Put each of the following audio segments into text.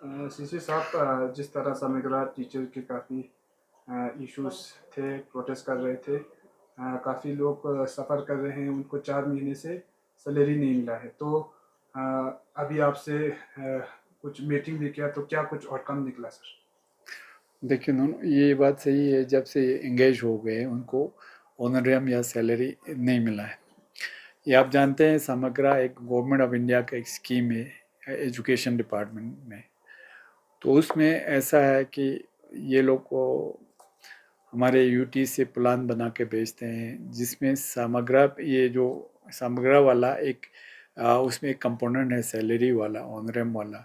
CC साहब, जिस तरह समग्र टीचर के काफ़ी इश्यूज थे, प्रोटेस्ट कर रहे थे, काफ़ी लोग सफ़र कर रहे हैं, उनको 4 महीने से सैलरी नहीं मिला है। तो अ, अभी आपसे कुछ मीटिंग भी किया, तो क्या कुछ आउटकम निकला सर? देखिए उन्होंने ये बात सही है, जब से एंगेज हो गए उनको ऑनरेरियम या सैलरी नहीं मिला है। ये आप जानते हैं समग्रा एक गवर्नमेंट ऑफ इंडिया का एक स्कीम है एजुकेशन डिपार्टमेंट में। तो उसमें ऐसा है कि ये लोग को हमारे यूटी से प्लान बना के भेजते हैं, जिसमें समग्रा ये जो समग्रा वाला एक उसमें एक कंपोनेंट है सैलरी वाला ऑनरेम वाला।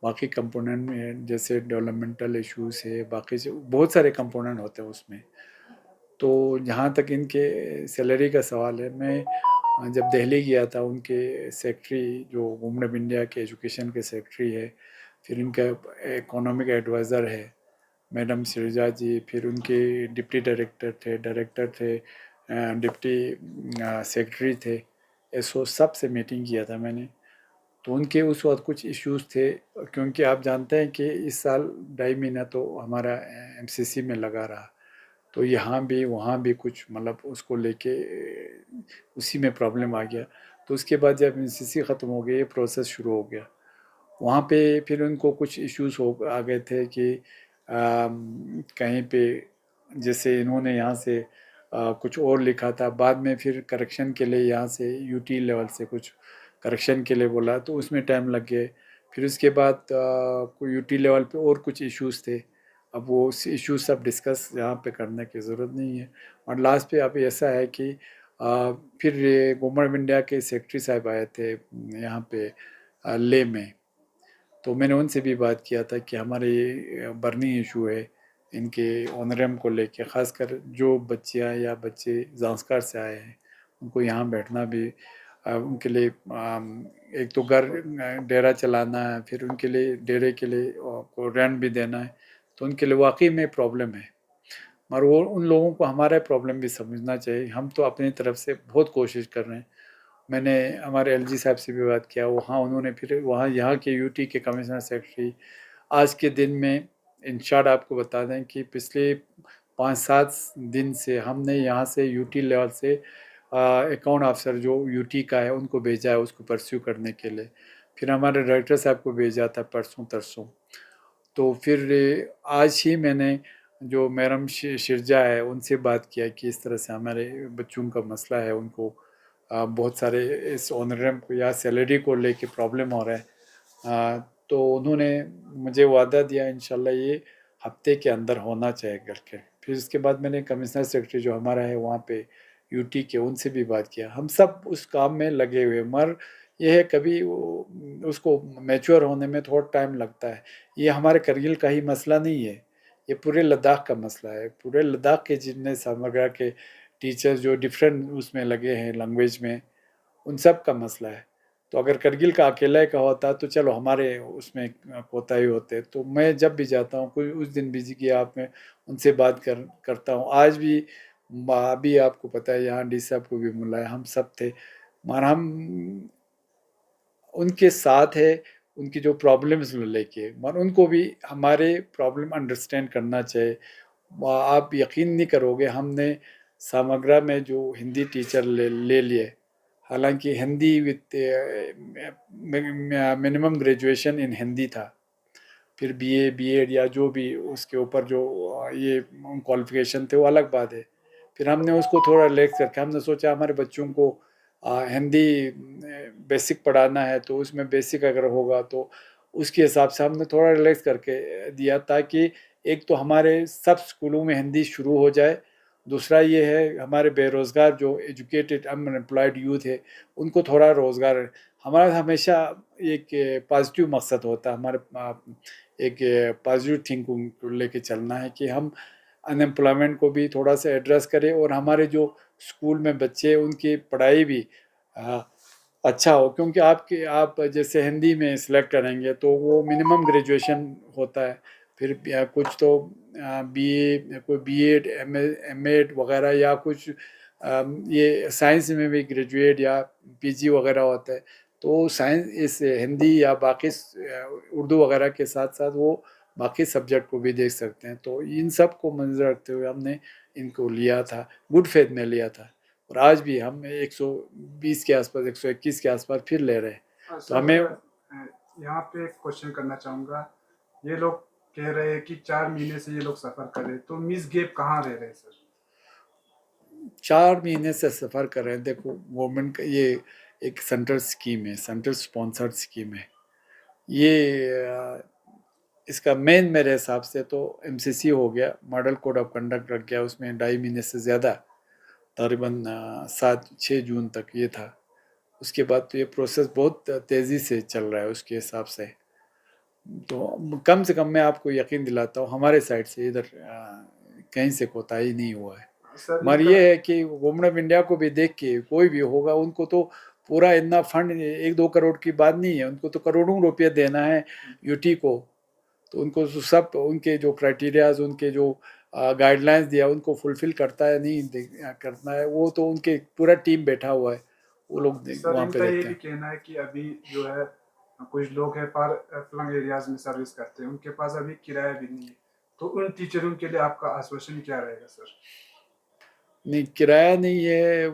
बाकी कंपोनेंट में जैसे डेवलपमेंटल इश्यूज है, बाकी से बहुत सारे कंपोनेंट होते हैं उसमें। तो जहाँ तक इनके सैलरी का सवाल है, मैं जब दिल्ली गया था, उनके सेक्रेटरी जो गवर्नमेंट ऑफ इंडिया के एजुकेशन के सेक्रेटरी है, फिर इनका इकोनॉमिक एडवाइज़र है मैडम सिरजा जी, फिर उनके डिप्टी डायरेक्टर थे, डिप्टी सेक्रेटरी थे, एसओ, सब से मीटिंग किया था मैंने। तो उनके उस वक्त कुछ इश्यूज थे, क्योंकि आप जानते हैं कि इस साल 2.5 महीना तो हमारा एमसीसी में लगा रहा। तो यहाँ भी वहाँ भी कुछ मतलब उसको लेके उसी में प्रॉब्लम आ गया। तो उसके बाद जब एमसीसी ख़त्म हो गया, ये प्रोसेस शुरू हो गया। वहाँ पे फिर उनको कुछ इश्यूज हो आ गए थे कि कहीं पे जैसे इन्होंने यहाँ से कुछ और लिखा था, बाद में फिर करेक्शन के लिए यहाँ से यूटी लेवल से कुछ करेक्शन के लिए बोला, तो उसमें टाइम लग गए। फिर उसके बाद कोई यूटी लेवल पे और कुछ इश्यूज थे। अब वो इश्यूज सब डिस्कस यहाँ पे करने की ज़रूरत नहीं है। और लास्ट पे अब ऐसा है कि फिर गवर्नमेंट ऑफ इंडिया के सेक्रेटरी साहब आए थे यहाँ पे ले में। तो मैंने उनसे भी बात किया था कि हमारे ये बर्निंग इशू है इनके ऑनरेम को लेके, ख़ासकर जो बच्चियाँ या बच्चे ज़ांस्कार से आए हैं, उनको यहाँ बैठना भी उनके लिए एक तो घर डेरा चलाना है, फिर उनके लिए डेरे के लिए को रेंट भी देना है। तो उनके लिए वाकई में प्रॉब्लम है। मगर वो उन लोगों को हमारा प्रॉब्लम भी समझना चाहिए। हम तो अपनी तरफ से बहुत कोशिश कर रहे हैं। मैंने हमारे एलजी साहब से भी बात किया, वहाँ उन्होंने फिर वहाँ यहाँ के यूटी के कमिश्नर सेक्रेटरी आज के दिन में, इन शॉर्ट आपको बता दें कि पिछले 5-7 दिन से हमने यहाँ से यूटी लेवल से अकाउंट ऑफिसर जो यूटी का है उनको भेजा है उसको परस्यू करने के लिए। फिर हमारे डायरेक्टर साहब को भेजा था परसों तरसों। तो फिर आज ही मैंने जो मैडम शिरजा है उनसे बात किया कि इस तरह से हमारे बच्चों का मसला है, उनको बहुत सारे इस ऑनरेम को या सैलरी को लेके प्रॉब्लम हो रहा है। तो उन्होंने मुझे वादा दिया इंशाल्लाह ये हफ्ते के अंदर होना चाहिए करके। फिर उसके बाद मैंने कमिश्नर सेक्रेटरी जो हमारा है वहाँ पे यूटी के, उनसे भी बात किया। हम सब उस काम में लगे हुए, मगर यह है कभी उसको मैच्योर होने में थोड़ा टाइम लगता है। ये हमारे करगिल का ही मसला नहीं है, ये पूरे लद्दाख का मसला है। पूरे लद्दाख के जितने समग्र के टीचर्स जो डिफरेंट उसमें लगे हैं लैंग्वेज में, उन सब का मसला है। तो अगर करगिल का अकेला का होता तो चलो हमारे उसमें कोताही होते। तो मैं जब भी जाता हूँ, कोई उस दिन बिजी किया आप, मैं उनसे बात करता हूँ। आज भी अभी आपको पता है यहाँ डी साहब को भी मिला है, हम सब थे। मगर हम उनके साथ है, उनकी जो प्रॉब्लम्स लेके, मगर उनको भी हमारे प्रॉब्लम अंडरस्टैंड करना चाहिए। आप यकीन नहीं करोगे, हमने सामग्रा में जो हिंदी टीचर ले लिए, हालांकि Hindi with minimum graduation in Hindi था, फिर बीए बीएड या जो भी उसके ऊपर जो ये क्वालिफिकेशन थे वो अलग बात है। फिर हमने उसको थोड़ा रिलैक्स करके हमने सोचा हमारे बच्चों को हिंदी बेसिक पढ़ाना है, तो उसमें बेसिक अगर होगा तो उसके हिसाब से हमने थोड़ा रिलैक्स करके दिया, ताकि एक तो हमारे सब स्कूलों में हिंदी शुरू हो जाए। दूसरा ये है हमारे बेरोज़गार जो एजुकेटेड अनएम्प्लॉयड यूथ है उनको थोड़ा रोज़गार। हमारा हमेशा एक पॉजिटिव मकसद होता है, हमारे एक पॉजिटिव थिंकिंग को लेके चलना है कि हम अनएम्प्लॉयमेंट को भी थोड़ा सा एड्रेस करें, और हमारे जो स्कूल में बच्चे उनकी पढ़ाई भी आ, अच्छा हो। क्योंकि आप जैसे हिंदी में सिलेक्ट करेंगे तो वो मिनिमम ग्रेजुएशन होता है। फिर कुछ तो बीए, कोई बीएड एमएड वगैरह, या कुछ ये साइंस में भी ग्रेजुएट या पीजी वगैरह होता है। तो साइंस इस हिंदी या बाकी उर्दू वगैरह के साथ साथ वो बाकी सब्जेक्ट को भी देख सकते हैं। तो इन सब को मंजर रखते हुए हमने इनको लिया था, गुड फेथ में लिया था, और आज भी हम 120 के आसपास, 121 के आसपास फिर ले रहे हैं। तो सर हमें यहाँ पे एक क्वेश्चन करना चाहूँगा। ये लोग कह रहे हैं कि 4 महीने से ये लोग सफ़र कर रहे हैं, तो मिस गेप कहाँ रह रहे हैं सर? 4 महीने से सफ़र कर रहे हैं। देखो, गवर्नमेंट का ये एक सेंट्रल स्कीम है, सेंट्रल स्पॉन्सर्ड स्कीम है ये। इसका मेन मेरे हिसाब से तो एमसीसी हो गया, मॉडल कोड ऑफ कंडक्ट रख गया, उसमें 2.5 महीने से ज़्यादा, तकरीबन 7-6 जून तक ये था। उसके बाद तो ये प्रोसेस बहुत तेज़ी से चल रहा है उसके हिसाब से। तो कम से कम मैं आपको यकीन दिलाता हूँ, हमारे साइड से इधर कहीं से कोताही नहीं हुआ है। सर मगर इनका ये है कि गवर्नमेंट ऑफ इंडिया को भी देख के कोई भी होगा, उनको तो पूरा इतना फंड 1-2 करोड़ की बात नहीं है, उनको तो करोड़ों रुपये देना है यूटी को। तो उनको तो सब उनके जो क्राइटेरियाज, उनके जो गाइडलाइंस दिया, उनको फुलफिल करता है नहीं करना है, वो तो उनके पूरा टीम बैठा हुआ है, वो लोग सर वहाँ पे इनका ये देखते भी हैं। कहना है कि अभी जो है कुछ लोग हैं फार फ्लंग एरियाज में सर्विस करते हैं, उनके पास अभी किराया भी नहीं है, तो उन टीचरों के लिए आपका आश्वासन क्या रहेगा सर? नहीं, किराया नहीं है,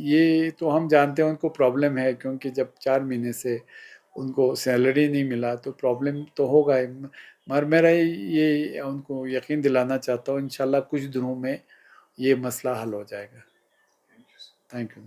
ये तो हम जानते हैं उनको प्रॉब्लम है, क्योंकि जब 4 महीने से उनको सैलरी नहीं मिला तो प्रॉब्लम तो होगा ही। मगर मेरा ये उनको यकीन दिलाना चाहता हूँ, इंशाल्लाह कुछ दिनों में ये मसला हल हो जाएगा। Thank you sir. Thank you.